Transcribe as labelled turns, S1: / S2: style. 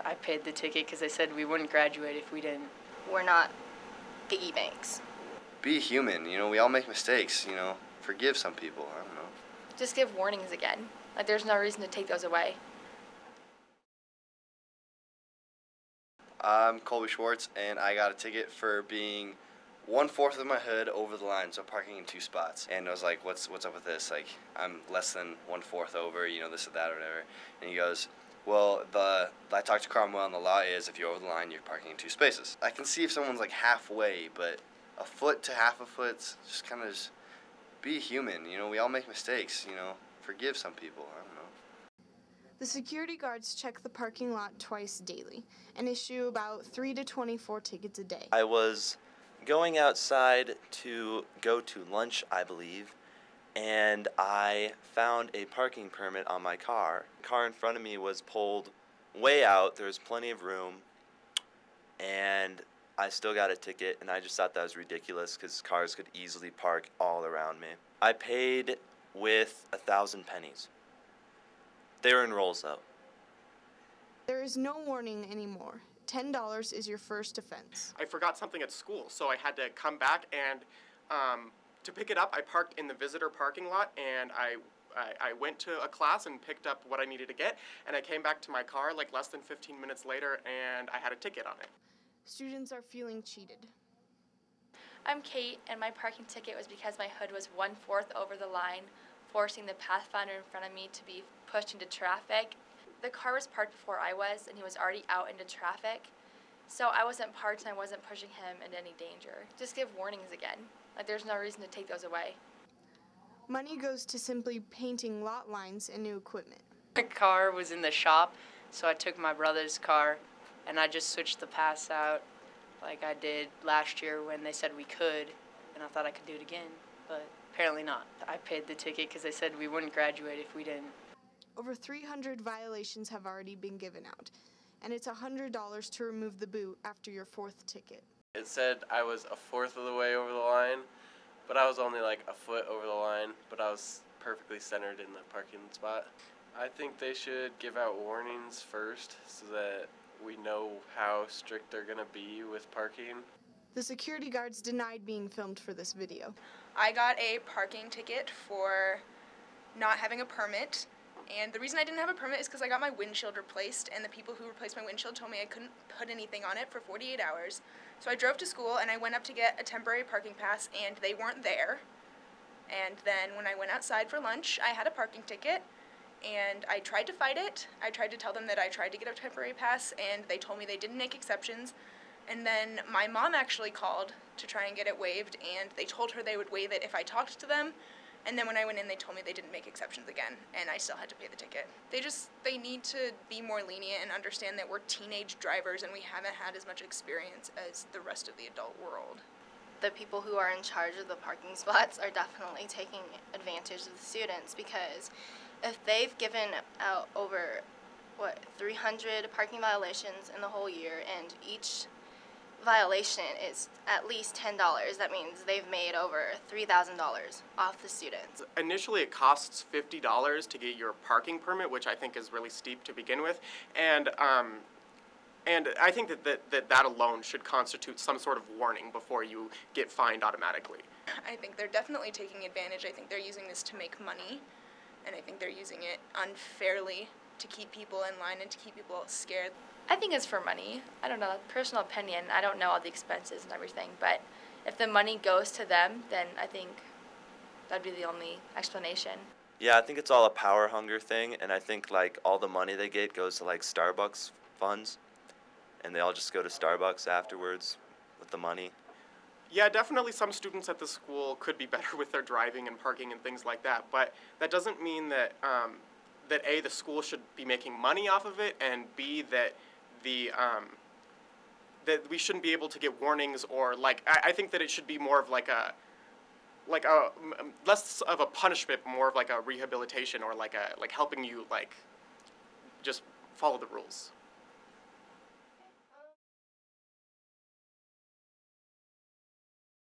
S1: I paid the ticket because they said we wouldn't graduate if we didn't.
S2: We're not piggy banks.
S3: Be human, we all make mistakes, forgive some people, I don't know.
S2: Just give warnings again. Like, there's no reason to take those away.
S3: I'm Colby Schwartz, and I got a ticket for being 1/4 of my hood over the line, so parking in 2 spots. And I was like, what's up with this? Like, I'm less than 1/4 over, this or that or whatever. And he goes, well, I talked to Cromwell, and the law is if you're over the line, you're parking in 2 spaces. I can see if someone's like halfway, but a foot to half a foot, just kind of just be human. We all make mistakes, forgive some people, I don't know.
S4: The security guards check the parking lot twice daily and issue about 3 to 24 tickets a day.
S5: I was going outside to go to lunch, I believe, and I found a parking permit on my car. The car in front of me was pulled way out. There was plenty of room, and I still got a ticket, and I just thought that was ridiculous because cars could easily park all around me. I paid with 1,000 pennies. They were in rolls, though.
S4: There is no warning anymore. $10 is your first offense.
S6: I forgot something at school, so I had to come back, and to pick it up, I parked in the visitor parking lot, and I went to a class and picked up what I needed to get, and I came back to my car like less than 15 minutes later, and I had a ticket on it.
S4: Students are feeling cheated.
S2: I'm Kate, and my parking ticket was because my hood was 1/4 over the line, forcing the pathfinder in front of me to be pushed into traffic. The car was parked before I was, and he was already out into traffic. So I wasn't parked, and I wasn't pushing him into any danger. Just give warnings again. Like, there's no reason to take those away.
S4: Money goes to simply painting lot lines and new equipment.
S1: My car was in the shop, so I took my brother's car, and I just switched the pass out like I did last year when they said we could, and I thought I could do it again, but apparently not. I paid the ticket because they said we wouldn't graduate if we didn't.
S4: Over 300 violations have already been given out, and it's $100 to remove the boot after your 4th ticket.
S7: It said I was 1/4 of the way over the line, but I was only like a foot over the line, but I was perfectly centered in the parking spot. I think they should give out warnings first so that we know how strict they're going to be with parking.
S4: The security guards denied being filmed for this video.
S8: I got a parking ticket for not having a permit, and the reason I didn't have a permit is because I got my windshield replaced, and the people who replaced my windshield told me I couldn't put anything on it for 48 hours. So I drove to school, and I went up to get a temporary parking pass, and they weren't there. And then when I went outside for lunch, I had a parking ticket, and I tried to fight it. I tried to tell them that I tried to get a temporary pass, and they told me they didn't make exceptions. And then my mom actually called to try and get it waived, and they told her they would waive it if I talked to them. And then when I went in, they told me they didn't make exceptions again, and I still had to pay the ticket. They need to be more lenient and understand that we're teenage drivers and we haven't had as much experience as the rest of the adult world.
S2: The people who are in charge of the parking spots are definitely taking advantage of the students, because if they've given out over, 300 parking violations in the whole year, and each violation is at least $10, that means they've made over $3,000 off the students.
S6: Initially, it costs $50 to get your parking permit, which I think is really steep to begin with, and I think that alone should constitute some sort of warning before you get fined automatically.
S8: I think they're definitely taking advantage. I think they're using this to make money, and I think they're using it unfairly to keep people in line and to keep people scared.
S2: I think it's for money. I don't know, personal opinion. I don't know all the expenses and everything, but if the money goes to them, then I think that'd be the only explanation.
S5: Yeah, I think it's all a power hunger thing, and I think like all the money they get goes to like Starbucks funds, and they all just go to Starbucks afterwards with the money.
S6: Yeah, definitely some students at the school could be better with their driving and parking and things like that, but that doesn't mean that that A, the school should be making money off of it, and B, that that we shouldn't be able to get warnings, or I think that it should be more of like a less of a punishment, more of like a rehabilitation, or like helping you just follow the rules.